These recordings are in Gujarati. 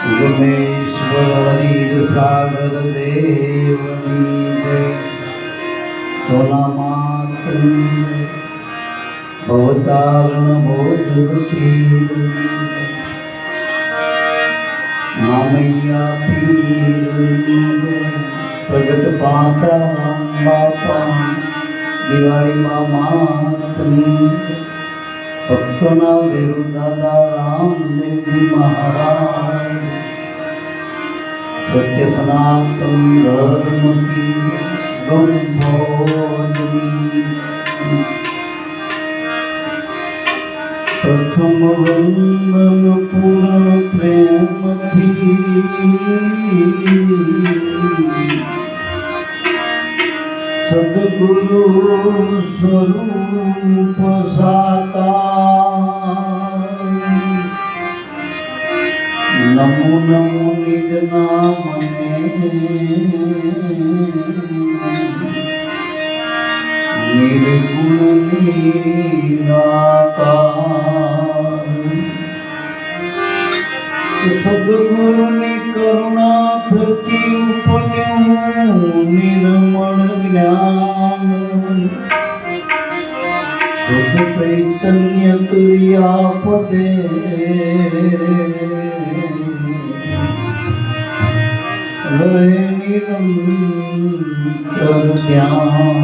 ગુણેશ્વર હરિ સાગર દેવની જય. સોનામાતની ભવતારણ ભોજવતી મામૈયા પીર પ્રગટ પાતા બાપા દિવાળીમાં માતની ભક્તોના વેરુ દાદા રામદેવજી મહારાજ સત્ય સનાતન ધર્મ કી ગણભોજની. પ્રથમ વંદન પૂર્ણ પ્રેમથી સદગુરુ સ્વરૂપ સાકાર. નમો નમો નિજ નામને નિર્ગુણ નિરાકાર. સદગુરુની કરુણા થકી ઉપજ્યું નિર્મળ જ્ઞાન. શુદ્ધ ચૈતન્ય તુર્યા પદે રહે નિરંતર ધ્યાન.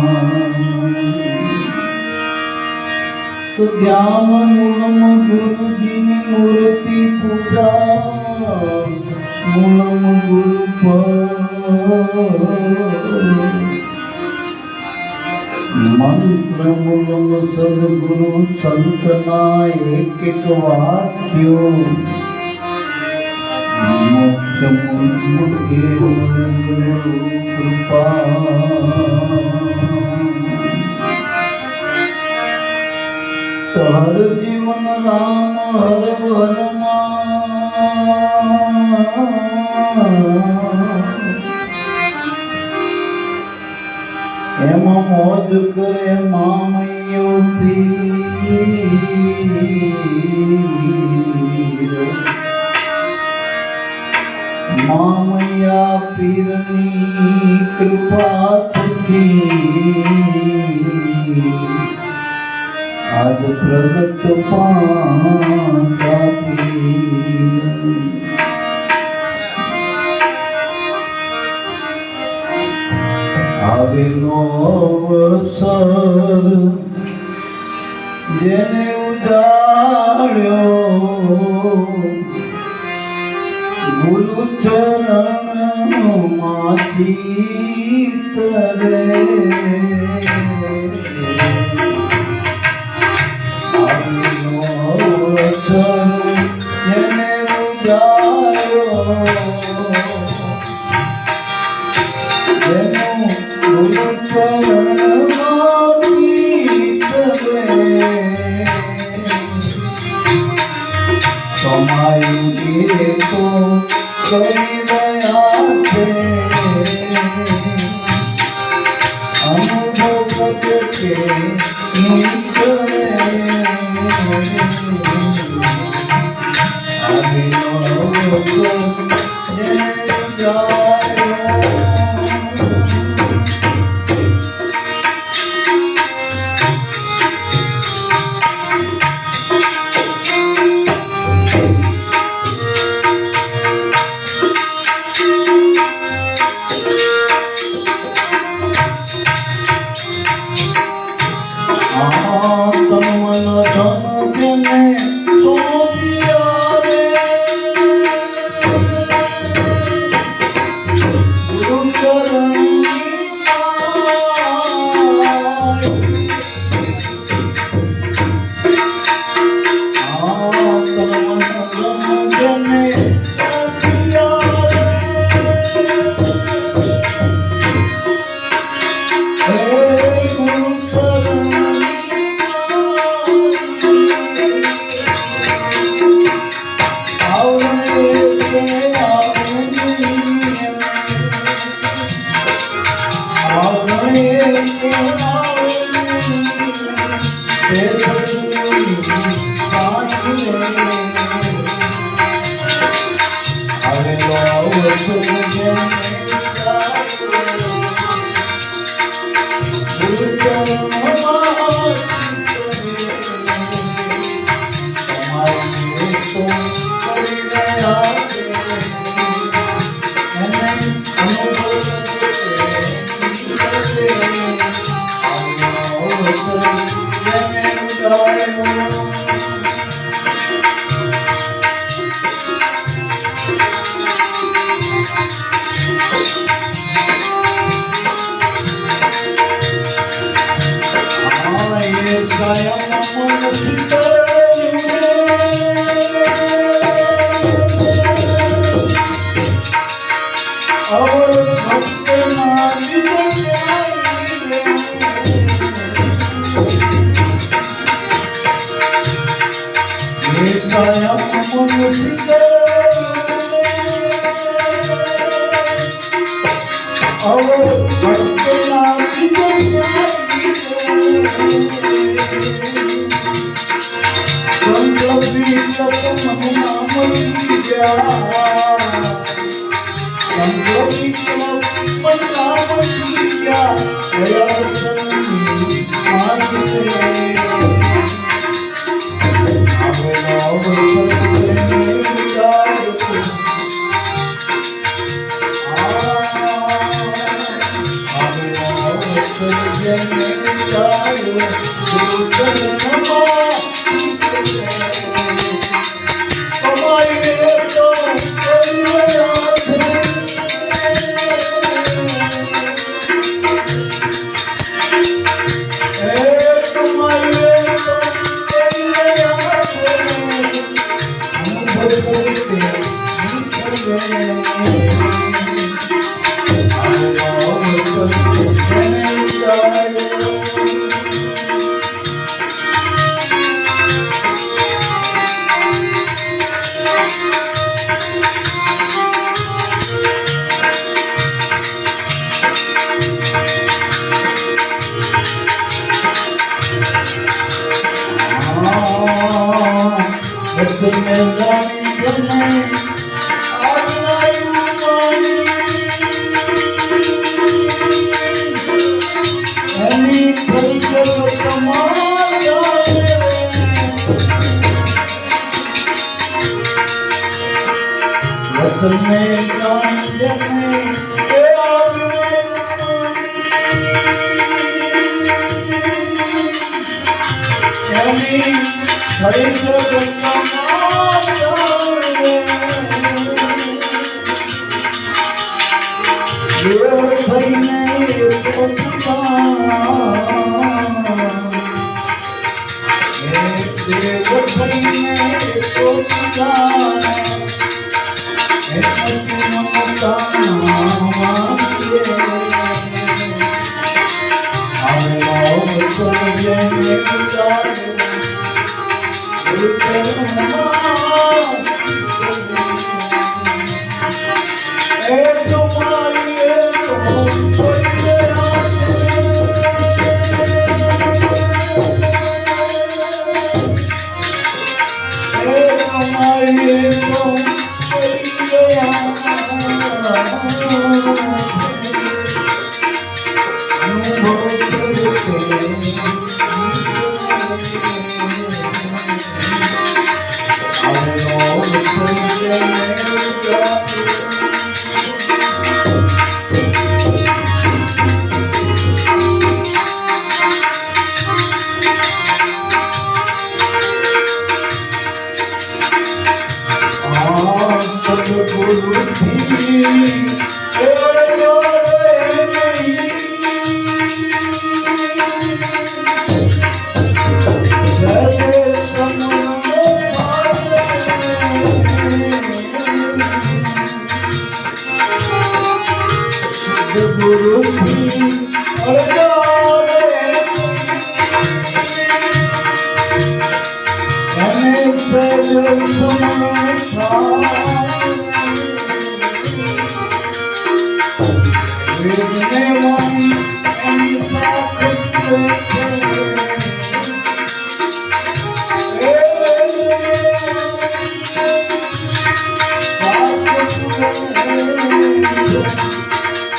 તો ધ્યાન મૂલમ ગુરુજીની મૂર્તિ પૂજા મૂલમ ગુરુ મંત્ર મૂલમ સદગુરુ સંતના એક એક વાક્યો. મોક્ષ મૂળ કેવળ ગુરુ કૃપા. હર જીવન રામ હર એમાં મોજ કરે મામૈયો પીર. મામૈયા પીરની કૃપા થકી આજ પ્રગટ પાંચાપી. આવેલો અવસર જેને ઉજાડ્યો ગુરુ ચરણ માંથી તરે. જેને ઉજાડ્યો જેનું ગુરુ ચરણમાંથી તરે. તમારી ગીતો કરી રહ્યા છે અનુભવ પ્રગટે નીકળે. આવેલો જેને ઉજાડ્યો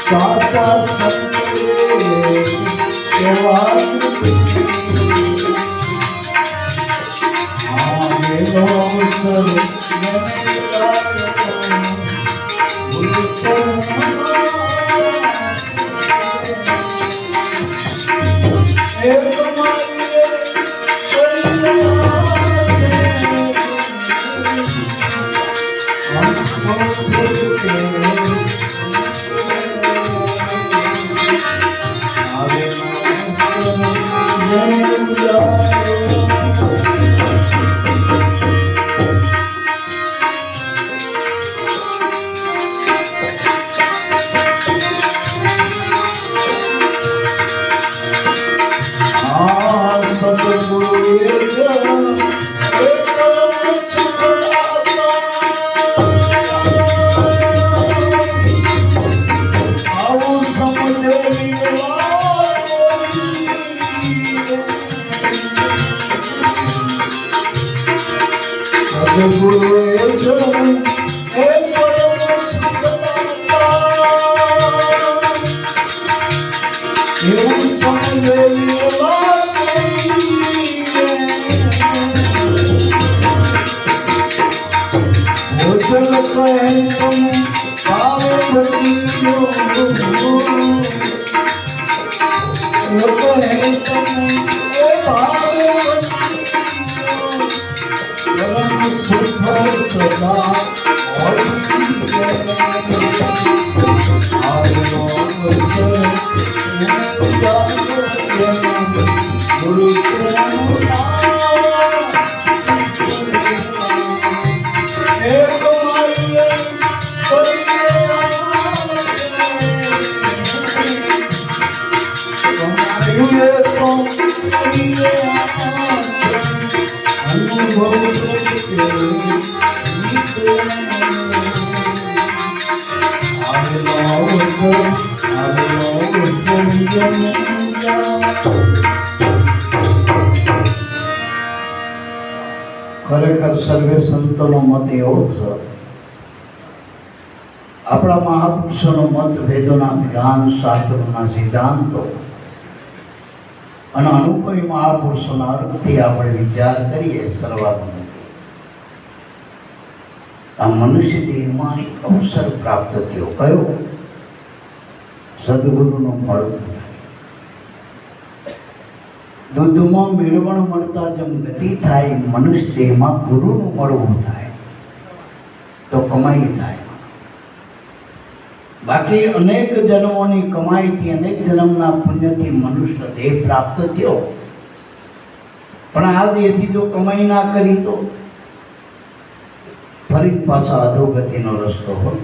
સાચા સંતે કેવા આવેલો અવસર ખરેખર સર્વે સંતોનો મત એવો છે, આપણા મહાપુરુષોનો મત, વેદોના વિધાન, શાસ્ત્રોના સિદ્ધાંતો અને અનુભવી મહાપુરુષોના અર્થથી આપણે વિચાર કરીએ. સર્વાત્મક આ મનુષ્ય દેહમાં એક અવસર પ્રાપ્ત થયો. કયો? સદગુરુનો મળવું. દૂધમાં મેળવણ મળતા જેમ ગતિ થાય, મનુષ્ય દેહમાં ગુરુનું મળવું થાય તો કમાઈ થાય. બાકી અનેક જન્મોની કમાઈથી, અનેક જન્મના પુણ્યથી મનુષ્ય દેહ પ્રાપ્ત થયો, પણ આ દેહથી જો કમાઈ ના કરી તો ફરી પાછા અધોગતિનો રસ્તો હોય.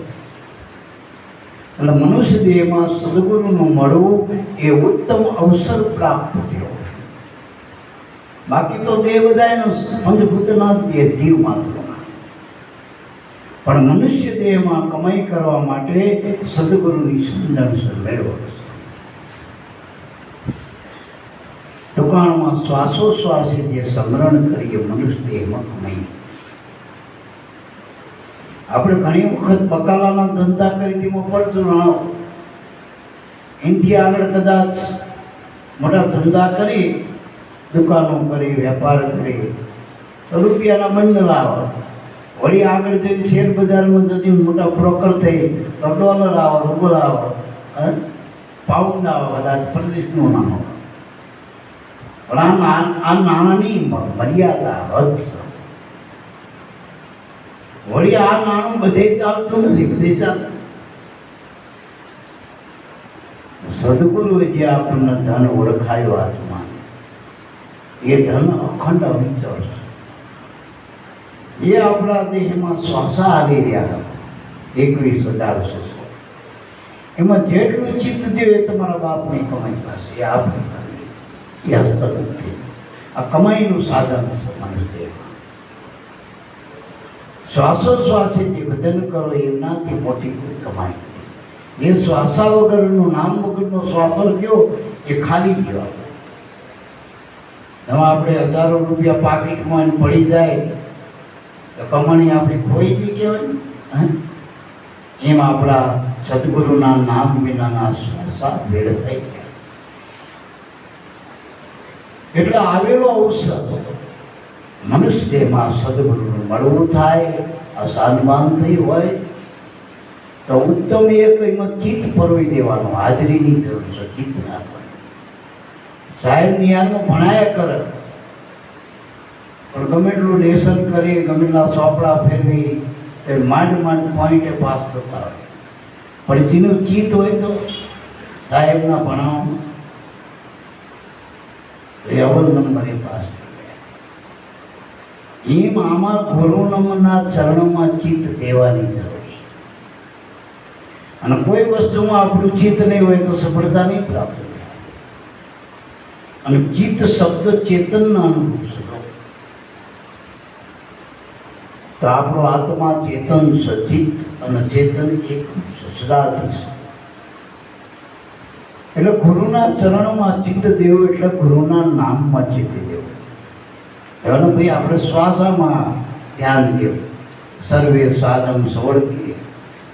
એટલે મનુષ્ય દેહમાં સદગુરુનું મળવું એ ઉત્તમ અવસર પ્રાપ્ત થયો. બાકી તો દેહ બધાનો પંચભૂતના જીવ માત્રના, પણ મનુષ્ય દેહમાં કમાઈ કરવા માટે સદગુરુની સમજણ મેળવો. ટૂંકાણમાં શ્વાસોશ્વાસે જે સ્મરણ કરીએ મનુષ્ય દેહમાં કમાઈ. આપણે ઘણી વખત બકાલાના ધંધા કરી તેમાં પડતું એનાથી આગળ કદાચ મોટા ધંધા કરી, દુકાનો કરી, વેપાર કરી, રૂપિયાના બંડલ આવે. વળી આગળ જઈને શેર બજારમાં જતી મોટા બ્રોકર થઈ તો ડોલર આવે, રૂબલ આવે, પાઉન્ડ આવે, કદાચ પ્રદેશનું નામ આવે. પણ આ નાણાંની મર્યાદા હદ છે. વળી આ નાણું બધે ચાલતું નથી, બધે ચાલતું. સદગુરુએ જે આપણને ધન ઓળખાયો આત્મા, એ ધન અખંડ અવિચળ છે. જે આપણા દેહમાં શ્વાસા આવી રહ્યા 21,000 એમાં જેટલું ચિત્ત દેવ એ તમારા બાપની કમાઈ પાસે, એ આપણી એ હસ્તક નથી. આ કમાઈનું સાધન છે મનુષ્ય. શ્વાસોશ્વાસે જે ભજન કરો એમનાથી મોટી કોઈ કમાઈ. જે શ્વાસા વગરનું, નામ વગરનો શ્વાસો ગયો એ ખાલી ગયો. એમાં આપણે હજારો રૂપિયા પાકીટમાં પડી જાય તો કમાણી આપણી ખોઈ ગઈ કહેવાય. એમ આપણા સદગુરુના નામ વિનાના શ્વાસા ભેળ થઈ ગયા. એટલે આવેલો અવસર મનુષ્ય દેહમાં સદગુરુનું મળવું થાય, અસાનમાન થઈ હોય તો ઉત્તમ એક એમાં ચિત્ત પરોવી દેવાનું. હાજરીની જરૂર છે, ચિત્ત ના પડે. સાહેબ નિયારમાં ભણાયા કરે પણ ગમે એટલું લેસન કરી, ગમે એટલા ચોપડા ફેરવી તો માંડ પોઈન્ટે પાસ થતા હોય. પણ જેનું ચિત્ત હોય તો સાહેબના ભણાવવામાં એ અવ્વલ નંબરે પાસ થઈ ગયા. એમ આમાં ગુરુ નમનના ચરણોમાં ચિત્ત દેવાની જરૂર છે. અને કોઈ વસ્તુમાં આપણું ચિત્ત નહીં હોય તો સફળતા નહીં પ્રાપ્ત થાય. અને ચિત્ત શબ્દ ચેતનના અનુભવ છે. તો આપણો આત્મા ચેતન છે, ચિત્ત અને ચેતન એક સદાથી છે. એટલે ગુરુના ચરણમાં ચિત્ત દેવું એટલે ગુરુના નામમાં ચિત્ત દેવું. એવાનું ભાઈ આપણે શ્વાસામાં ધ્યાન દેવું. સર્વે સાધન સવર્ગીએ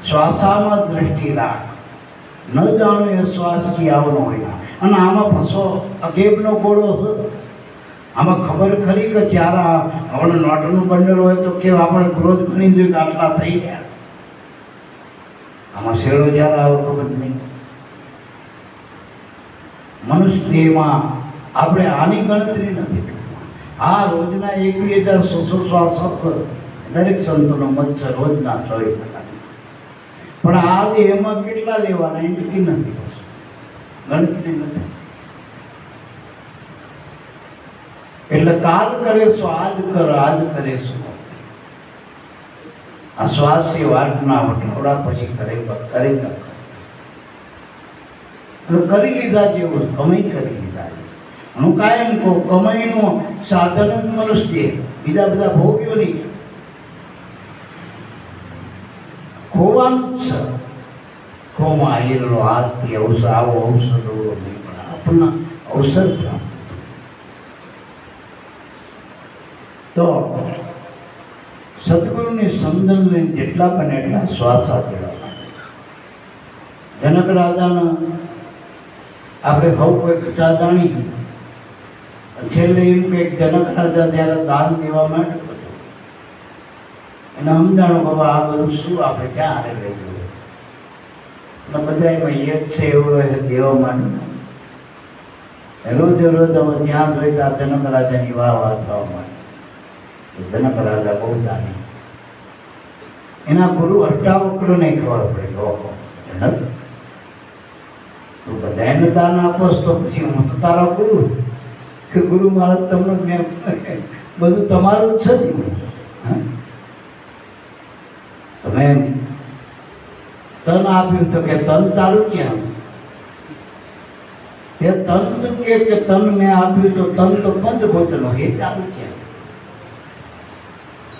શ્વાસામાં દ્રષ્ટિ રાખ, ન જાણો એ શ્વાસથી આવનો હોય. અને આમાં ફસો અગેબનો ગોળો છે. આમાં ખબર ખરી કે ત્યારે આપણે નોટનું બંડલ હોય તો કે આપણે ક્રોધ ગણી જોઈએ કે આટલા થઈ ગયા. આમાં શેડો જ્યારે આવે ખબર નહીં. મનુષ્ય દેહમાં આપણે આની ગણતરી નથી. આ રોજના 21,600 શ્વાસ દરેક સંતોનો મત છે, રોજના 24 પણ આ દેહમાં કેટલા લેવાના એની નથી, ગણતરી નથી. એટલે કાલ કરે છો આજ કર, આજ કરે છો. આ શ્વાસી વાટના વટોડા પછી કરે કરી લીધા જેવું કમાઈ કરી લીધા. હું કાયમ કહું કમાઈનું સાધન જ મનુષ્ય, બીજા બધા ભોગ્યો નહીં. ખોવાનું જ છે. ખોમાં આવેલો હાથથી અવસર આવો અવસર નહીં, પણ આપણને અવસર પ્રાપ્ત. તો સદગુરુની સમજણ લઈને જેટલા બને એટલા શ્વાસા દેવા. જનક રાજાના આપણે બહુ કોઈ કથા જાણી. છેલ્લે એમ કે જનક રાજા જ્યારે દાન દેવા માટે એને સમજાણો બાબા આ બધું શું આપણે ક્યાં હારે લેવું. બધા એમાં એક છે એવું દેવા માટે રોજ રોજ હવે ત્યાં જોઈતા જનક રાજાની વાહ થવા માટે. જનક રાજા બહુ દાની. એના ગુરુ અષ્ટાવક્ર નહીં ખબર પડે. ઓહો જનક તું બધાને દાન આપોસ તો પછી હું તો તારા ગુરુ કે ગુરુ મહારાજ તમને મેં બધું તમારું જ છે ને. તમે તન આપ્યું તો કે તન તારું ક્યાં? તે તન તો કે તન મેં આપ્યું તો તન તો પંચભૂતનો એ ચાલુ ક્યાં?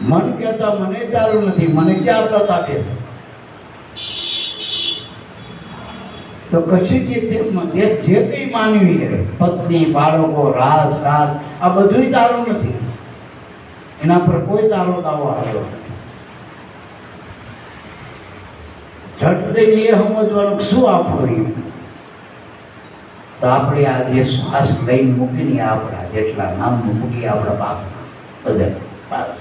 મન કહેતા મને ચાલુ નથી, મને ક્યાં પ્રતાપ આપે? તો કશું જે કંઈ માનવી છે, પત્ની બાળકો રાજ રાજ આ બધું ચાલુ નથી. એના પર કોઈ તારો દાવો આવ્યો નથી. ઝટ દઈને એ સમજવાનું શું આપણું. તો આપણે આ જે શ્વાસ લઈને મૂકીને આપણા જેટલા નામ મૂકી આપણા બાપના બધા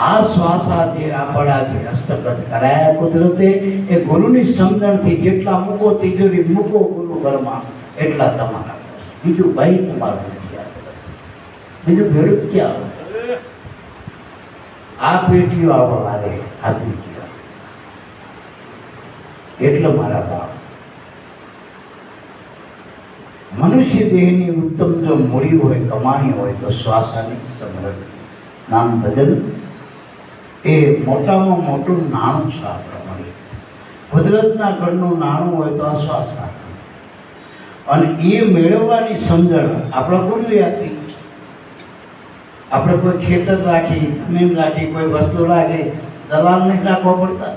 આ શ્વાસા જે આપણા જે હસ્તગત કરાયા કુદરતે એ ગુરુની સમજણથી જેટલા મૂકો તિજોરી મૂકો ગુરુ ઘરમાં એટલા તમારા. બીજું ભાઈ તમારું નથી આવે, બીજું ભેડું ક્યાં આવે? આ પેટીઓ આવવા રે આ પેટીઓ. એટલે મારા બાપ મનુષ્ય દેહની ઉત્તમ જો મૂડી હોય, કમાણી હોય તો શ્વાસાની સમૃદ્ધિ નામ ભજન એ મોટામાં મોટું નાણું છે આપણા માટે. કુદરતના ઘરનું નાણું હોય તો આ શ્વાસ રાખે. અને એ મેળવવાની સમજણ આપણા ગુરુએ આપી. આપણે કોઈ ખેતર રાખી, જમીન રાખી, કોઈ વસ્તુ રાખી, દલાલ નહીં રાખવા પડતા.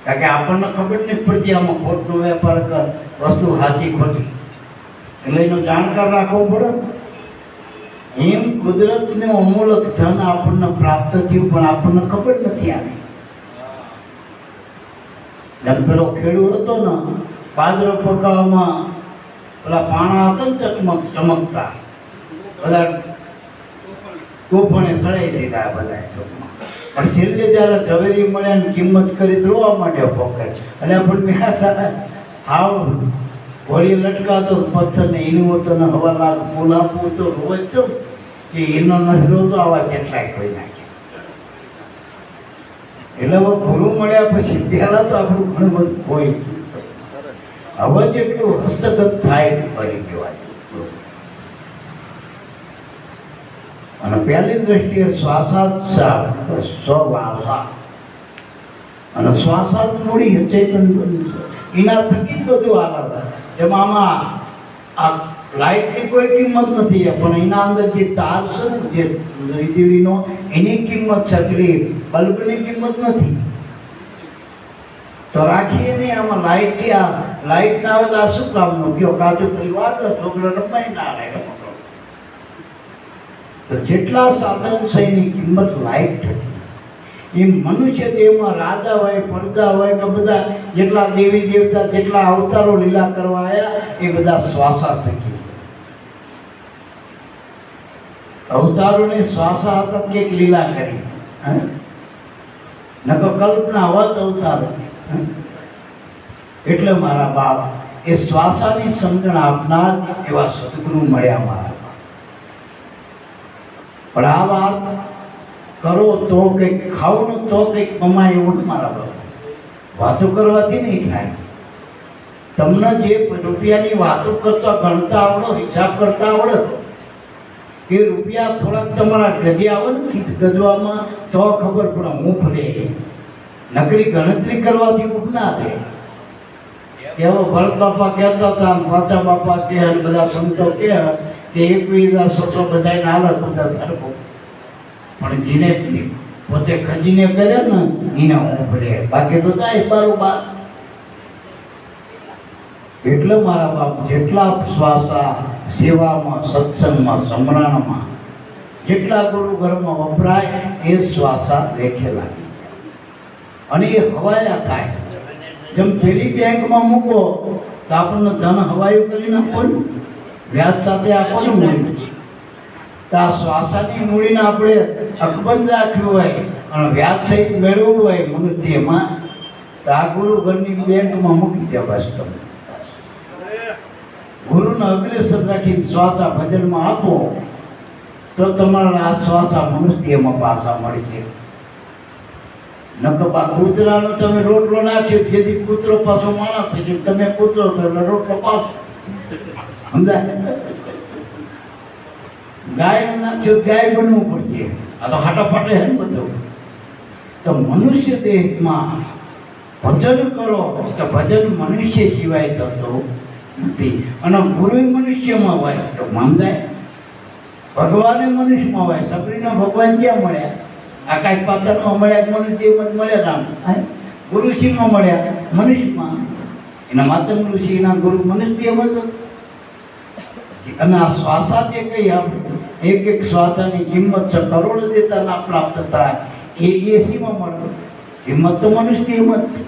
કારણ કે આપણને ખબર નથી પડતી આમાં ખોટનો વેપાર કર, વસ્તુ સાચી ખોટી એટલે એનો જાણકાર રાખવો પડે. એમ કુદરતનું અમૂલક ધન આપણને પ્રાપ્ત થયું પણ આપણને ખબર નથી આવી. જેમ પેલો ખેડૂત હતો ને, બાજરો પકાવવામાં પેલા પાણા હતા ને ચમકતા, બધા તોફાને સડાઈ દીધા બધા. પણ છેલ્લે જ્યારે ઝવેરી મળ્યા ને કિંમત કરી રોવા માંડ્યો પોકેટ. એટલે પણ મેં હાવ ઘોડી લટકાતો પથ્થરને ઈનું હતો ને હવા લાખ ફૂલ આપવું તો રોજ છો કે એનો નથી રોતો, આવા કેટલાય કોઈ નાખે. એટલે હવે ગુરુ મળ્યા પછી પહેલાં તો આપણું ઘણું બધું કોઈ હવે જેટલું હસ્તગત થાય ફરી કહેવાય. અને પહેલી દ્રષ્ટિએ શ્વાસાત્સાર સ્વવાસા અને શ્વાસાત મૂડી ચૈતન એના થકી જ બધું આગળ. જેમાં આમાં આ લાઇટની કોઈ કિંમત નથી પણ એના અંદર જે તાર છે ને, જે વીજળીનો, એની કિંમત છે, પેલી બલ્બની કિંમત નથી. તો રાખીએ નહીં આમાં લાઇટથી, આ લાઇટ ના આવે તો આ શું કામનું કયો? કાચો પરિવાર છોકરો રમાય ના આવે. તો જેટલા સાધન છે એની કિંમત લાઇટ હતી. એમ મનુષ્ય દેહમાં રાજા હોય, પડદા હોય કે બધા જેટલા દેવી દેવતા જેટલા અવતારો લીલા કરવા આવ્યા એ બધા શ્વાસા થકી. અવતારોને શ્વાસા થકી એક લીલા કરી. નકો કલ્પના હોત અવતારો. એટલે મારા બાપ એ શ્વાસાની સમજણ આપનાર એવા સદગુરુ મળ્યા મારા. પણ આ વાત કરો તો કંઈક ખાવ ને તો કંઈક કમાય એવું મારા બાપ. વાતો કરવાથી નહીં થાય. તમને જે રૂપિયાની વાતો કરતા ગણતા આવડો, હિસાબ કરતા આવડે, એ રૂપિયા થોડાક તમારા ગજે આવે ને ગજવામાં તો ખબર પડે ઊંઘ લે. નકરી ગણતરી કરવાથી ઊંઘ ના રહે. એવો ભરત બાપા કહેતા હતા, પાછા બાપા કહે, બધા સંતો કહે કે 21,600 બધાને હાલત બધા થરકો. પણ જેને પોતે ખજીને કરે ને એને ઊંઘ લે, બાકી તો જાય બારોબાર. એટલે મારા બાપ જેટલા શ્વાસા સેવામાં, સત્સંગમાં, સમરણમાં જેટલા ગુરુ ઘરમાં વપરાય એ શ્વાસા લેખેલા અને એ હવાયા થાય. જેમ પેલી બેંકમાં મૂકો તો આપણને ધન હવાયું કરીને આપો ને, વ્યાજ સાથે આપો ને મૂડી. તો આ શ્વાસાની મૂડીને આપણે અકબંધ રાખ્યું હોય અને વ્યાજ સહિત મેળવવું હોય મનુષ્યમાં, તો આ ગુરુ ઘરની બેંકમાં મૂકી દે બસ. તમે ગુરુને અગ્રેસર રાખી શ્વાસા ભજનમાં આપો તો તમારા આ શ્વાસા મનુષ્યમાં પાછા મળી જાય. નકબા કૂતરાનો તમે રોટલો નાખ્યો, જેથી કૂતરો પાછો માણસ થઈ જાય, તમે કૂતરો છો એટલે રોટલો પાછો. સમજાય? ગાય નાખ્યો, ગાય બનવું પડશે. આ તો હાટાફાટે હે ને બધું. તો મનુષ્ય દેહમાં ભજન કરો તો ભજન મનુષ્ય સિવાય થતો નથી. અને ગુરુ મનુષ્યમાં હોય તો માંગાય, ભગવાને મનુષ્યમાં હોય. સબરીના ભગવાન ક્યાં મળ્યા? આકાશ પાતાળમાં મળ્યા, મનુષ્યમાં મળ્યા. રામ ગુરુશ્રીમાં મળ્યા, મનુષ્યમાં. એના માતમ ઋષિ, એના ગુરુ મનુષ્યમાં તો. અને આ શ્વાસા જે કઈ આપણે એક એક શ્વાસાની કિંમત છે, કરોડ દેતા ના પ્રાપ્ત થાય એ એસીમાં મળે. કિંમત તો મનુષ્યમાં જ છે.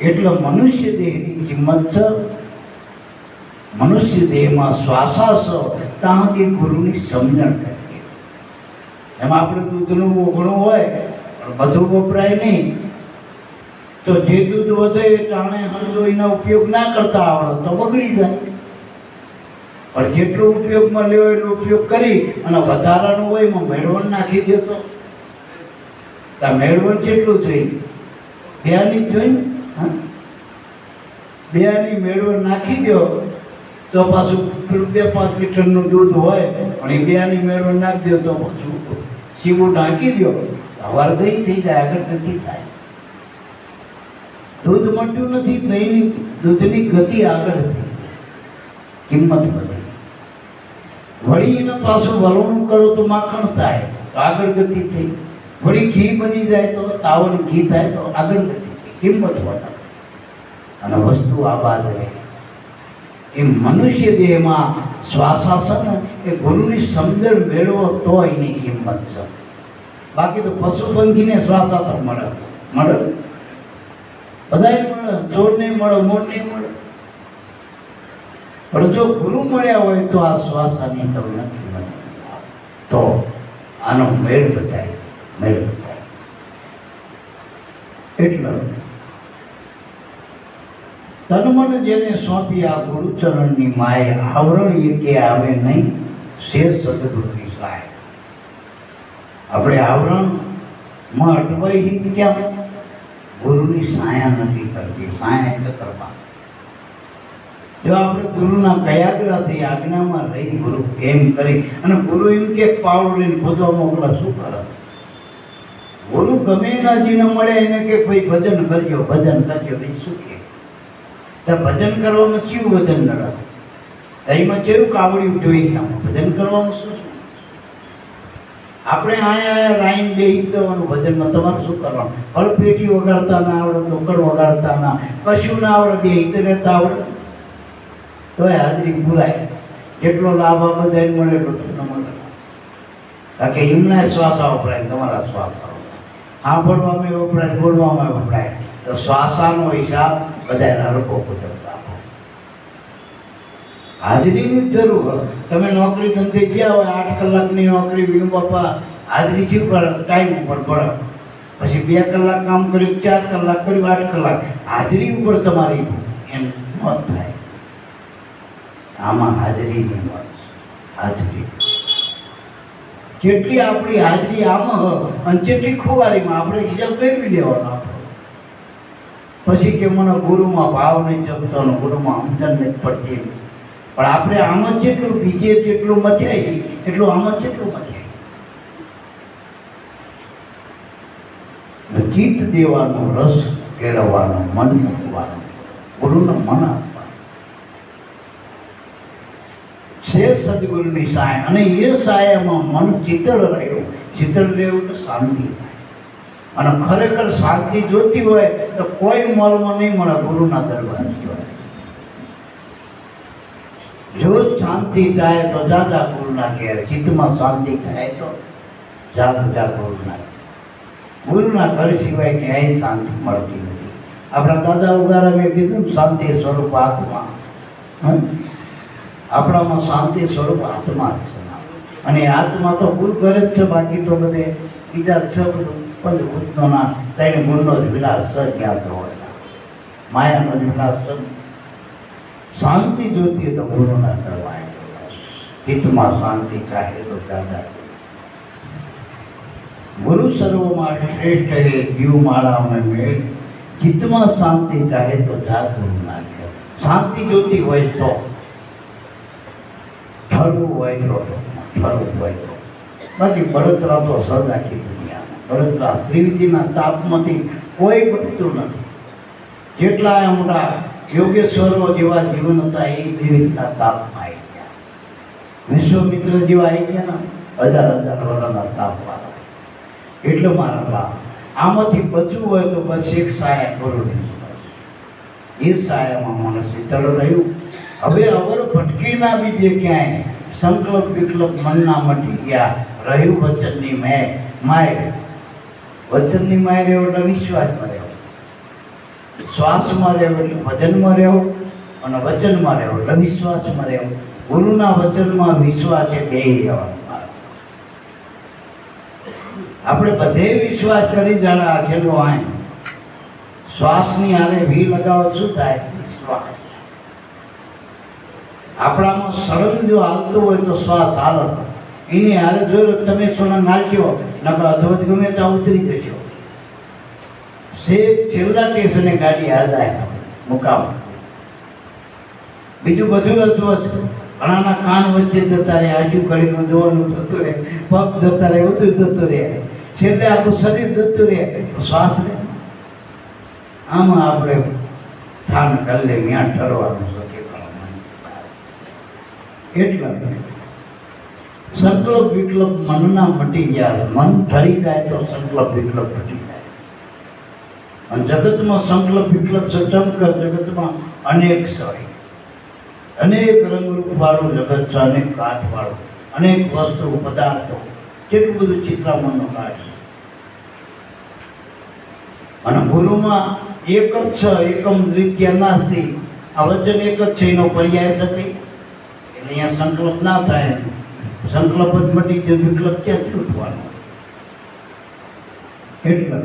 એટલે મનુષ્ય દેહની કિંમત છે. મનુષ્ય દેહમાં શ્વાસા છે, ત્યાંથી ગુરુની સમજણ કરીએ. એમાં આપણે દૂધનું ઓગણું હોય પણ બધું વપરાય નહીં. તો જે દૂધ વધે ટાણે હળદો એનો ઉપયોગ ના કરતા આવડે તો બગડી જાય. પણ જેટલો ઉપયોગમાં લેવો એટલો ઉપયોગ કરી અને વધારાનું હોય એમાં મેળવણ નાખી દે તો મેળવણ કેટલું જોઈએ? બેની જ જોઈએ ને. બેની મેળવણ નાખી દો તો પાછું 2-5 લીટરનું દૂધ હોય પણ એ બેની મેળવણ નાખી દો તો પાછું સીવું ઢાંકી દો, હવાર દહીં થઈ જાય, આગળ નથી થાય. દૂધ મળ્યું નથી, દહીંની દૂધની ગતિ આગળ થઈ, કિંમત વધી. વળી એને પાછું વલણું કરો તો માખણ થાય, તો આગળ ગતિ થઈ. વળી ઘી બની જાય તો તાવણ ઘી થાય તો આગળ ગતિ થઈ, કિંમત વધે અને વસ્તુ આબાદ રહે. એ મનુષ્ય દેહમાં શ્વાસાસન એ ગુરુની સમજણ મેળવો તો એની કિંમત છે. બાકી તો પશુ પંખીને શ્વાસાસન મળે બધાય મળે, ચોર નહીં મળે, મોર નહીં મળે, પણ જો ગુરુ મળ્યા હોય તો આ શ્વાસાની તમને કિંમત તો આનો મેળ બતાય. એટલે તન મન જેને સોંપી આ ગુરુચરણની માએ આવરણ એ કે આવે નહીં શેષ સદગુરુની સહાય. આપણે આવરણમાં અટવાઈ ક્યાં? ગુરુની સાયા નથી કરતી. સાયા એટલે કરવા. જો આપણે ગુરુના કયાગ્રહથી આજ્ઞામાં રહી ગુરુ એમ કરી અને ગુરુ એમ કે પાવડો લઈને ખોદવા મોકલા શું કરે? ગુરુ ગમે ના જીને મળે એને કે કોઈ ભજન કરજો ભાઈ શું કે ભજન કરવામાં શું વજન નડે? એમાં કેવું કાવડ્યું જોઈ ભજન કરવામાં શું? આપણે આયા રાઈન બેહી જવાનું ભજનમાં. તમારે શું કરવાનું? ફળપેટી વગાડતા ના આવડે, ટોકર વગાડતા ના, કશું ના આવડે, બેહી રહેતા આવડે તોય હાજરી ભૂલાય. જેટલો લાભ આ બધાને મળે એટલો તમને મળે. કારણ કે એમના શ્વાસા વપરાય, તમારા શ્વાસા સાંભળવામાં વપરાય, બોલવામાં વપરાય. તો શ્વાસાનો હિસાબ બધા હરકો કુદરત આપો. હાજરીની જ જરૂર હોય. તમે નોકરી ધંધે ગયા હોય, 8 કલાકની નોકરી, વિનુ બાપા હાજરી છે પર ટાઈમ ઉપર પડે, પછી 2 કલાક કામ કર્યું, 4 કલાક કર્યું, 8 કલાક હાજરી ઉપર તમારી એમ ન થાય. આમાં હાજરીની વાત. હાજરી જેટલી આપણી હાજરી આમાં અને જેટલી ખુવારીમાં આપણે હિસાબ ફેરવી લેવાનો. પછી કે મને ગુરુમાં ભાવ નહીં જમતો, ગુરુમાં સમજણ નથી પડતી. પણ આપણે આમાં જેટલું બીજે જેટલું મથાય એટલું આમાં જેટલું મથાય. ચિત્ત દેવાનો, રસ કેળવવાનો, મન મૂકવાનું, ગુરુને મન આપવાનું. શેષ સદગુરુની સહાય. અને એ સહાયમાં મન ચિતળ રહ્યું. ચિતળ રહેવું તો શાંતિ થાય. અને ખરેખર શાંતિ જોતી હોય તો કોઈ મોલમાં નહીં મળે, ગુરુના દરબાર હોય. જો શાંતિ થાય તો જાજા ગુરુના ઘેર. ચિત્તમાં શાંતિ થાય તો જાજા ગુરુના ઘર સિવાય ક્યાંય શાંતિ મળતી નથી. આપણા દાદા ઉગારા મેં કીધું શાંતિ સ્વરૂપ આત્મા. આપણામાં શાંતિ સ્વરૂપ આત્મા જ છે. અને આત્મા તો ગુરુ ઘરે જ છે. બાકી તો બધે બીજા છે બધું પંચભૂતોના 3 ગુણનો જ વિલાસ જ્ઞાત હોય. માયાનો જ વિલાસ છે. શાંતિ જોતી તો ગુરુના કરવાય. ચિત્તમાં શાંતિ ચાહે તો દાદા. ગુરુ સર્વમાં શ્રેષ્ઠ હે જીવ માળામાં મેળ. ચિત્તમાં શાંતિ ચાહે તો જા ગુરુના ઘેર. શાંતિ જોતી હોય તો, ઠરવું હોય તો. બાકી બળતરા તો સદાખી દુનિયામાં. બળતરા ત્રિવિધિના તાપમાંથી કોઈ બળતું નથી. જેટલા મોટા યોગેશ્વરો જેવા જીવન હતા એ ત્રિવિધિના તાપમાં આવી ગયા. વિશ્વમિત્ર જેવા આવી ગયા ને 1000 વર્ષના તાપવાળા. એટલે મારા બાપ આમાંથી બચવું હોય તો બસ એક સાયા ગુરુની. એ સાયામાં મને શીતળ રહ્યું. હવે અવર ભટકી ના બીજે ક્યાંય. સંકલ્પ વિકલ્પ મનના મટી ગયા. રહ્યું વચનની માય. વચનની માય રહ્યો એટલે વિશ્વાસમાં રહ્યો. શ્વાસમાં રહેવો એટલે ભજનમાં રહેવો, અને વચનમાં રહેવો એટલે વિશ્વાસમાં રહેવો. ગુરુના વચનમાં વિશ્વાસ એ બે રહેવાનું. આપણે બધે વિશ્વાસ કરી જાણે આખેલો આય. શ્વાસની હારે વી લગાવો શું થાય? વિશ્વાસ. આપણામાં સળંગ જો હાલતો હોય તો શ્વાસ હાલો. એની હારે જોયો તમે સોના નાખ્યો નકર અધવચ ગમે ત્યાં ઉતરી જશો. છેલ્લા સ્ટેશને ગાડી હાલાય મુકામ. બીજું બધું અધવચ. ઘણાના કાન વચ્ચે જતા રહે, આજુ ઘડીનું જોવાનું થતું રહે, પગ જતા રહે, બધું જતું રહે. છેલ્લે આખું શરીર જતું રહે તો શ્વાસ રહે. આમાં આપણે સ્થાન કરી લે ત્યાં ઠરવાનું છે. એટલે સંકલ્પ વિકલ્પ મનના મટી ગયા. મન ઠરી જાય તો સંકલ્પ વિકલ્પ મટી જાય. અને જગતમાં સંકલ્પ વિકલ્પ સચમક. જગતમાં અનેક હોય. અનેક રંગરૂપવાળું જગત છે, અનેક કાઠવાળું, અનેક વસ્તુ પદાર્થો, કેટલું બધું ચિત્રામણનો કાઢ છે. અને ગુરુમાં એક જ છે, એકમ દ્વિતીય નાસ્તિ. આ વચન એક જ છે, એનો પર્યાય શકે એટલે અહીંયા સંકલ્પ ના થાય. સંકલ્પ જ મટી ગયો, વિકલ્પ ક્યાંથી ઉઠવાનો? એટલે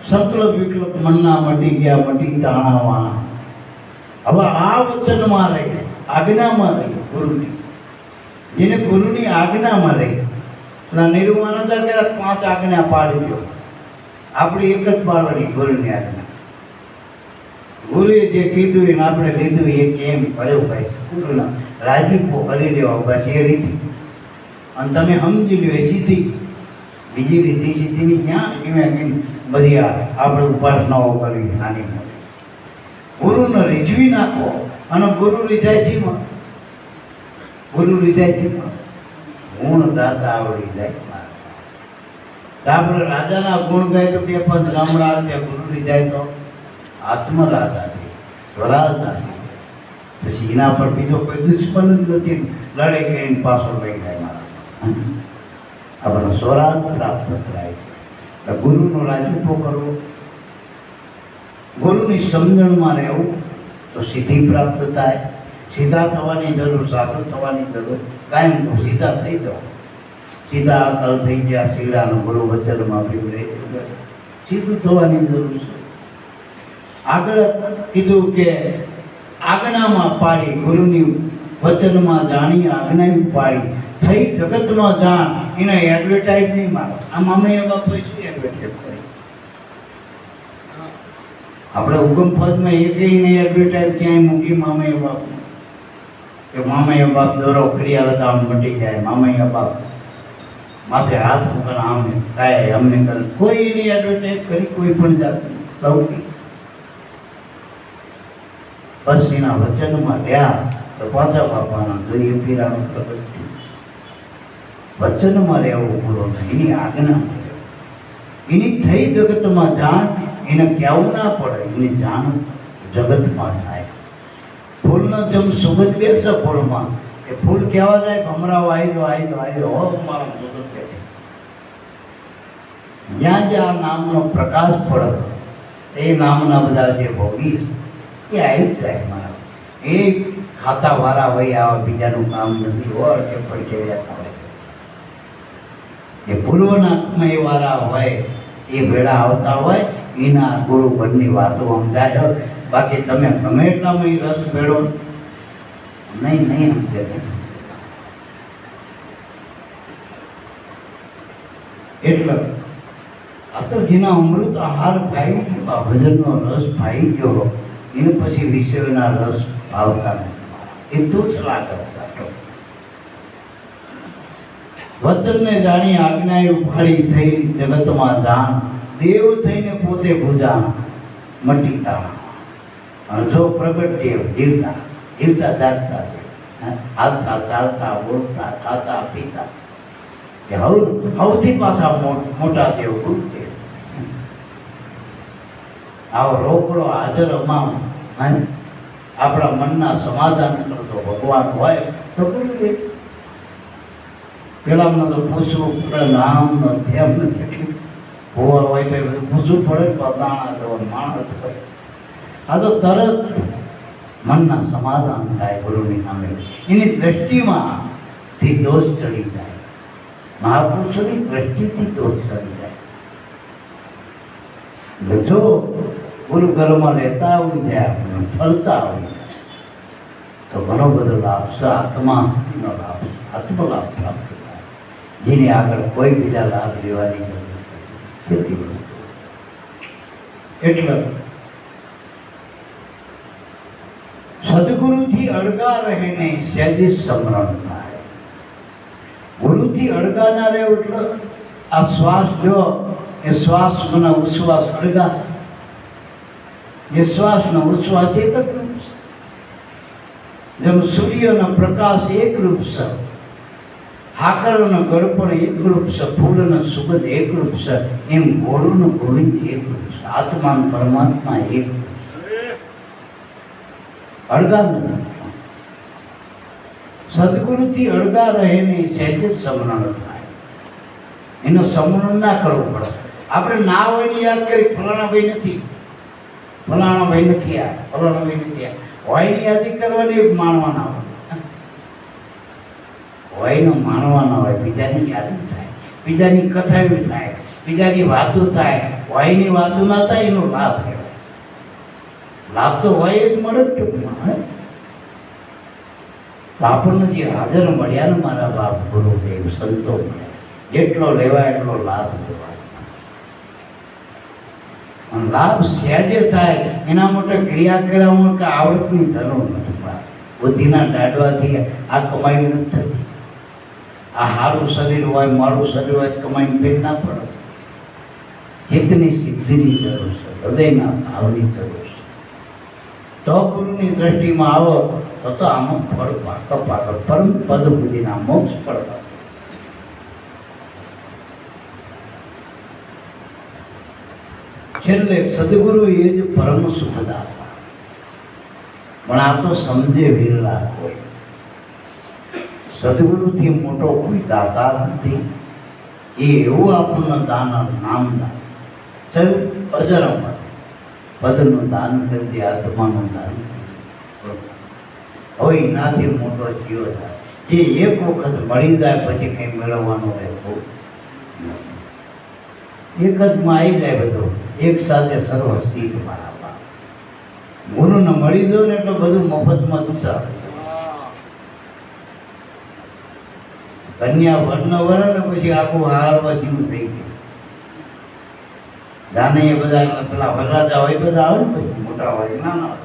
સંકલ્પ વિકલ્પ મનના મટી ગયા, મટી તાણાવાના. હવે આ વચનમાં રહી, આજ્ઞામાં રહી ગુરુની, જેને ગુરુની આજ્ઞામાં રહી. નિર્માણ હતા કે 5 આજ્ઞા પાડી દો, આપણી એક જ પાડવાની ગુરુની આજ્ઞા. ગુરુએ જે કીધું એને આપણે લીધું એ કેમ કર્યો ભાઈ, ગુરુના રાજીપો કરી લેવા બસ એ રીતિ. અને તમે સમજી લો એ સીધી, બીજી રીતિ સીધીની ક્યાં બધી આપણે ઉપાસનાઓ કરવી નાની મોટી. ગુરુને રીઝવી નાખો અને ગુરુ રીઝાય છે. ગુરુ રીઝાય છે ગુણ દાતા આવડી જાય. આપણે રાજાના ગુણ ગાય તો કે પણ ગામડા ત્યાં ગુરુ રીઝાય તો આત્મરાજા છે, સ્વરાજના છે. પછી એના પર બીજો કોઈ દુશ્મન જ નથી, લડે કરીને પાછો લઈ જાય મારા. આપણો સ્વરાજ પ્રાપ્ત થાય છે. ગુરુનો રાજીપો કરવો, ગુરુની સમજણમાં રહેવું તો સિદ્ધિ પ્રાપ્ત થાય. સીધા થવાની જરૂર, સાધુ થવાની જરૂર કાયમ તો સીધા થઈ જાઓ. સીધા અકલ થઈ ગયા, શીલાનું ગુરુ વચનમાં પીવડે, સીધું થવાની જરૂર છે. આગળ કીધું કે આજ્ઞામાં પાડી, ગુરુની વચનમાં જાણી આજ્ઞા પાડી, થઈ જગતમાં જાણ. એને એડવર્ટાઇઝ નહીં મારો. આમ અમે એવા કોઈ શું એડવર્ટાઇઝ કરી? આપણે હુકમ ફોજમાં એકઈને એડવર્ટાઇઝ ક્યાંય મૂકી મામા બાપ કે મામા બાપ દોરો કરી આવે તો આમ મટી જાય, મામા બાપ માથે હાથ મૂકન આમ કાંઈ અમને કરે, કોઈ એની એડવર્ટાઇઝ કરી કોઈ પણ જાતની લૌકિક. બસ એના વચનમાં રહ્યા તો પાછા બાપાના જોઈએ પીરાનું પ્રગટ. વચનમાં રહેવું પૂરો થાય, એની આજ્ઞા, એની થઈ જગતમાં જાણ. એને કહેવું ના પડે, એની જાણ જગતમાં થાય. ફૂલનો જેમ સુગંધ બેસે ફૂલમાં, એ ફૂલ કહેવા જાય ભમરાઓ આવી જાઓ હો મારો સુગંધ કહે. જ્યાં જ્યાં નામનો પ્રકાશ પડે એ નામના બધા જે ભોગી એ આવી જ જાય મારા. એ ખાતાવાળા હોય, આવા બીજાનું કામ નથી હોય કે પડકે હોય. એ પૂર્વના એ વાળા હોય, એ ભેળા આવતા હોય, એના ગુરુ બંની વાતો સમજાય. બાકી તમે ગમે એટલામાં રસ ભેળો નહીં સમજે. એટલે આ તો જેના અમૃત આહાર ભાઈ ગયો, ભજનનો રસ ભાઈ ગયો, એને પછી વિષયોના રસ ભાવતા નથી. એ તો ચલા કરતા વચનને જાણી આજ્ઞાએ ઉભાડી થઈ જગતમાં જાણ. દેવ થઈને પોતે ભુજાણ મટી તાણ. અને જો પ્રગટ દેવ જીવતા જાગતા છે, હાલતા ચાલતા બોલતા ખાતા પીતા, કે સૌથી પાછા મોટા દેવ ગુરુદેવ. આવો રોકડો હાજર અમામ આપણા મનના સમાધાન કરતો ભગવાન હોય તો ગુરુદેવ. પેલામાં તો પૂછવું પડે, નામ નથી એમ નથી, હોવા હોય તો બધું પૂછવું પડે. દાણા જવા માણસ હોય, આ તો તરત મનના સમાધાન થાય ગુરુની સામે. એની દ્રષ્ટિમાં થી દોષ ચડી જાય, મહાપુરુષોની દ્રષ્ટિથી દોષ ચડી જાય. જો ગુરુ ઘરમાં રહેતા આવડી જાય, આપણે ફરતા આવડી જાય તો ઘણો બધો લાભ છે. આત્માનો લાભ, આત્મલાભ પ્રાપ્ત થાય, જેની આગળ કોઈ બીજા લાભ લેવાની જરૂર નથી. એટલે સદગુરુથી અળગા રહે નહીં, સહેજ સમરણ થાય. ગુરુથી અળગા ના રહે એટલે આ શ્વાસ જો એ શ્વાસ મને ઉશ્વાસ અળગા, જે શ્વાસનો ઉશ્વાસ એક જ રૂપ છે. જેમ સૂર્યનો પ્રકાશ એક રૂપ છે, હાકરનો ગળપણ એક રૂપ છે, ફૂલનો સુગંધ એક રૂપ છે, એમ ગોળનો ગોવિંદ એક રૂપ છે. આત્મા પરમાત્મા એક રૂપ છે. અળગા નથી. સદગુરુથી અળગા રહે નહીં, સહેજ સમરણ થાય. એનો સમરણ ના કરવો પડે. આપણે ના હોય ને યાદ કરી ફલાણા ભાઈ નથી, ફલાણા ભાઈ નથી આ, ફલાણા ભાઈ નથી આ. હોય ની યાદી કરવાની, માણવાના હોય. હોય નો માણવાના હોય, બીજાની યાદી થાય, બીજાની કથાઓ થાય, બીજાની વાતો થાય. હોયની વાતો ના થાય એનો લાભ કહેવાય. લાભ તો હોય જ મળે જ ટૂંકમાં. તો આપણને જે હાજર મળ્યા ને મારા બાપ ગુરુદેવ સંતો મળ્યા, જેટલો લેવાય એટલો લાભ લેવાય. અને લાભ સહેજે થાય એના માટે ક્રિયા કરવામાં કે આવડતની જરૂર નથી. બુદ્ધિના દાડવાથી આ કમાઈ નથી થતી. આ સારું શરીર હોય, મારું શરીર હોય, કમાઈને પેટ ના પડે. ચિત્તની સિદ્ધિની જરૂર છે, હૃદયના ભાવની જરૂર છે. તો ગુરુની દ્રષ્ટિમાં આવો તો આમાં ફળ પાક પરમ પદ બુદ્ધિના મોક્ષ પડતા. છેલ્લે સદગુરુ એ જ પરમ સુખદાતા. પણ આ તો સમજે વિરલા કોઈ. સદગુરુથી મોટો કોઈ દાતા નથી. એ એવું આપણને દાન, નામ દાન, અજર અમર પદનું દાન કરી દે, આત્માનું દાન. હવે એનાથી મોટો જીવ થાય જે એક વખત મળી જાય પછી કંઈ મેળવવાનું રહેતું એક જ માં આવી જાય. બધું એક સાથે સર્વ સ્થિત મારા ગુરુને મળી દો ને એટલે બધું મફતમાં જ છે. કન્યા વરને વરે ને પછી આખું હારવા જેવું થઈ ગયું. જાને એ બધા પેલા વરરાજા હોય બધા આવે ને પછી મોટા હોય નાના.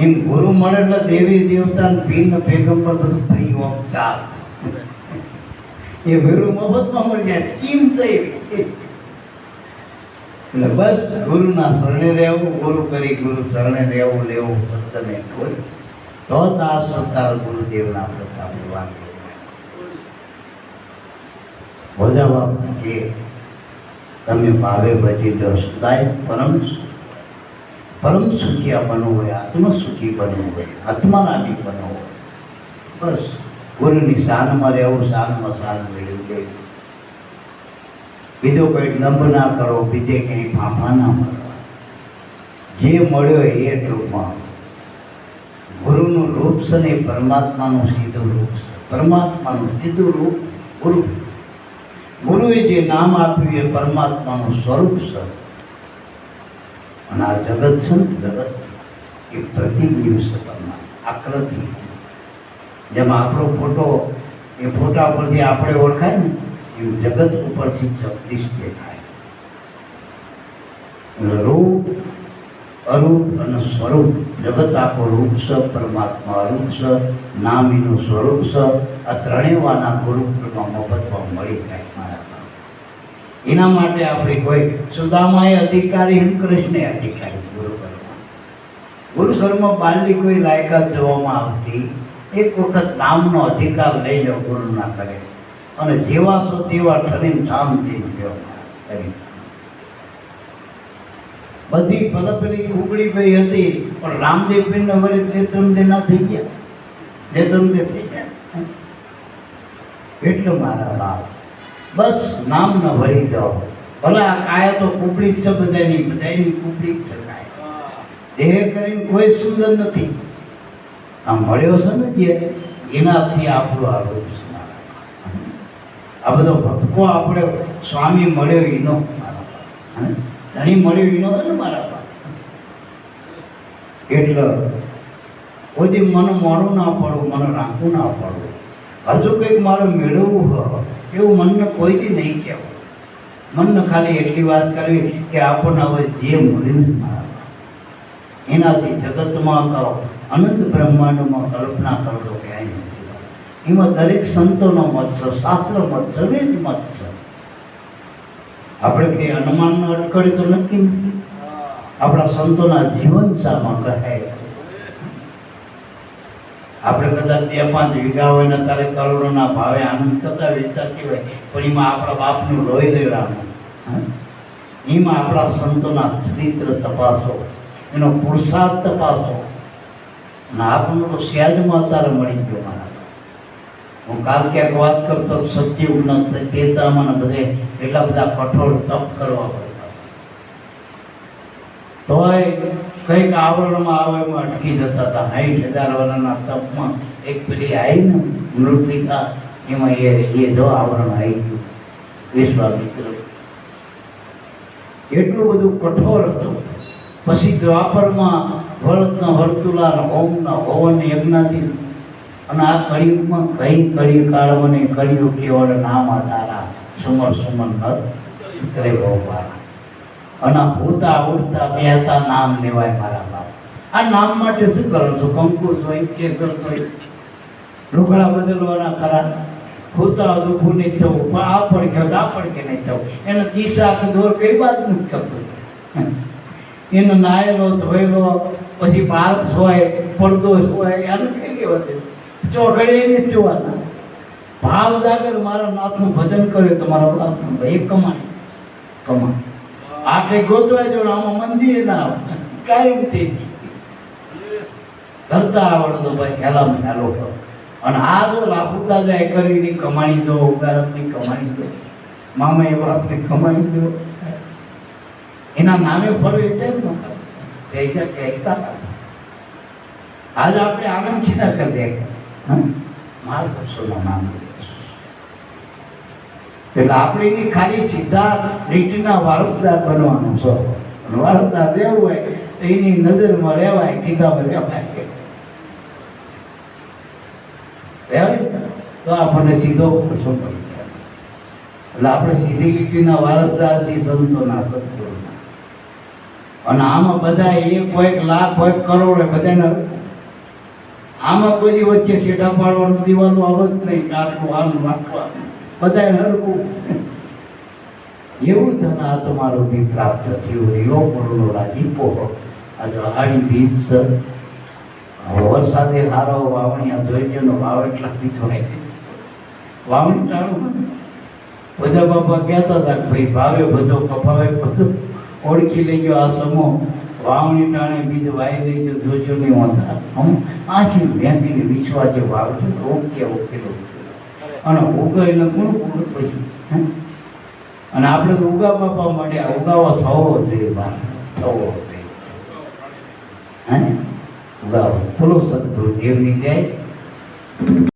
એમ ગુરુ મળે એટલે દેવી દેવતા ભીન પેગમ્બર બધું ફ્રી ઓફ ચાર્જ. એ ગુરુ મફતમાં મળી જાય. કેમ છે એટલે બસ ગુરુના શરણે રહેવું, ગુરુ કરી ગુરુ શરણે રહેવું, લેવું સત્તને કોઈ તો દાસ સત્તાર ગુરુદેવના પ્રતાપની વાત. ભોજા બાપ કે તમે ભાવે ભજી દો સદાય પરમ સુખિયા બનવું હોય, આત્મ સુખી બનવું હોય, આત્મારાની બનવું હોય, બસ ગુરુની શાનમાં રહેવું, શાનમાં શાન મેળવી દે. બીજો કોઈ દંભ ના કરો, બીજે ક્યાંય ફાંફા ના મળવા. જે મળ્યો એ ટૂંકમાં ગુરુનું રૂપ છે ને પરમાત્માનું સીધું રૂપ છે. પરમાત્માનું સીધું રૂપ ગુરુ. ગુરુએ જે નામ આપ્યું એ પરમાત્માનું સ્વરૂપ છે. અને આ જગત છે ને, જગત એ પ્રતિબિંબ છે પરમાત્મા, આકૃતિ. જેમ આપણો ફોટો, એ ફોટા પરથી આપણે ઓળખાય ને, એવું જગત ઉપરથી જગદીશ દેખાય. રૂપ, અરૂપ અને સ્વરૂપ. જગત આખો રૂપ છે, પરમાત્મા અરૂપ છે, નામ એનું સ્વરૂપ છે. આ ત્રણેયવાના ગુરુકૃપા મફતમાં મળી જાય મારા. એના માટે આપણે કોઈ સુદામાએ અધિકારી, કૃષ્ણે અધિકારી ગુરુ કરવા. ગુરુ શર્મા બાલની કોઈ લાયકાત જોવામાં આવતી. એક વખત નામનો અધિકાર લઈ લો ગુરુના કરે અને જેવા છો તેવા ઠરીને ઠામ થઈ ગયો. બધી પદપેલી કુકડી ગઈ હતી પણ રામદેવ પીરને વળી દેત્રમદે ના થઈ ગયા. દેત્રમદે થઈ ગયા. એટલે મારા બાપ બસ નામ ન ભરી જાઓ. ભલે આ કાયા તો કુકડી જ છે, બધાની કુકડી જ છે કાયા. દેહ કરીને કોઈ સુંદર નથી. આ મળ્યો છે ને જે એનાથી આપણું આરોપ છે. આ બધો ભટકો આપણે સ્વામી મળ્યો એનો ધણી મળ્યો એનો ને મારા બાપ. એટલે કોઈ મને મોડું ના પડવું, મને રાખવું ના પડવું. હજુ કંઈક મારે મેળવવું હોય એવું મનને કોઈથી નહીં કહેવું. મનને ખાલી એટલી વાત કરવી કે આપણને હવે જે મળ્યું ને મારા એનાથી જગતમાં કરો, અનંત બ્રહ્માંડમાં કલ્પના કરતો ક્યાંય નથી. એમાં દરેક સંતોનો મત છે, શાસ્ત્ર મત છે, વેદ મત છે. આપણે કંઈ અનુમાનનો અટકળી તો નથી. આપણા સંતોના જીવનસામાં કહે. આપણે કદાચ 2-5 વીઘા હોય ને તારે કરોડોના ભાવે આનંદ કરતા વિચારતી હોય, પણ એમાં આપણા બાપનું લોહી લેવાનું. એમાં આપણા સંતોના ચરિત્ર તપાસો, એનો પુરુષાર્થ તપાસો. અને આપણું તો સહેજમાં અત્યારે મળી ગયો મારા. હું કાલ ક્યાંક વાત કરતો સત્ય ઉન્નત ચેતામાં બધે એટલા બધા કઠોળ તપ કરવા પડતા, તોય કંઈક આવરણમાં આવે એમાં અટકી જતા હતા. 60,000 વર્ષના તપમાં એક પેલી આવી ને મૃતિકા, એમાં એ જો આવરણ આવી ગયું. વિશ્વામિત્ર એટલું બધું કઠોર હતું. પછી દ્વાપરમાં વળતના વર્તુલા હોમના હોવન યજ્ઞાથી, અને આ કળિયુગમાં કળી કાળવને કળિયુગ કેવળ નામ આધારા સુમર સુમન નર ઉતરે ભોપારા. અને હોતા ઉડતા બેહતા નામ લેવાય મારા બાપ. આ નામ માટે શું કરો છો? કંકુસ હોય કે કરતો હોય, લુગડા બદલવાના ખરા, હોતા દુઃખું નહીં થવું, પણ આ પડકે નહીં થવું. એને દિશા કે દોર કઈ વાત નથી થતું. એને નાયેલો ધોયેલો પછી બારસ હોય પડદો હોય આનું કઈ કહેવાત ચોઘડે નહીં જોવાના. ભાવ જાગર મારા નાથનું ભજન કરે તો મારા બાપનું ભાઈ કમાય. આ કઈ ગોતવા જો આમાં મંદિર ના આવે કાયમ થઈ કરતા આવડતો ભાઈ હેલા હેલો કરો. અને આ જો લાભુતા જાય કરીને કમાણી દો, ઉગારકની કમાણી દો, મામા એ બાપની કમાણી દો, એના નામે ફરવે છે આજ આપણે આનંદ છીના કરી દે માર્ગદર્શનનું નામ. એટલે આપણે એની ખાલી સીધા લીટીના વારસદાર બનવાનું છો. વારસદાર રહેવું હોય તો એની નજરમાં રહેવાય, કિતાબે રહેવાય તો આપણને સીધો શું પડી જાય. એટલે આપણે સીધી લીટીના વારસદાર છીએ સંતોના, સદગુરુના. અને આમાં બધા એક હોય લાખ હોય કરોડ હોય બધાને આમાં કોઈ વચ્ચે શેઠા પાડવાનું દીવાનું આવે જ નહીં. કાટલું આમ રાખવાનું બધાને હરકું એવું ધન આ તમારું બી પ્રાપ્ત થયું. એવો પૂર્ણો રાજીપો આજે અહાડી બીજ વરસાદે હારો વાવણી ધોઈનો ભાવ એટલા પીછો વાવણી ટાળું. બધા બાપા કહેતા હતા કે ભાઈ ભાવે બધો કપાવે બધું ઓળખી લઈ ગયો. આ સમો વાવણી ટાણે બીજ વાઈ લઈ ગયો, જોજો નહીં હોતા. આખી બેંકીને વિશ્વાસે વાવજો ઓકે અને ઉગાઈને કોણ પૂરું પછી. અને આપણે તો ઉગા બાપા માટે ઉગાવા થવો જોઈએ, બહાર થવો જોઈએ. હે ઉગાવો બોલો સદગુરુ દેવની જય.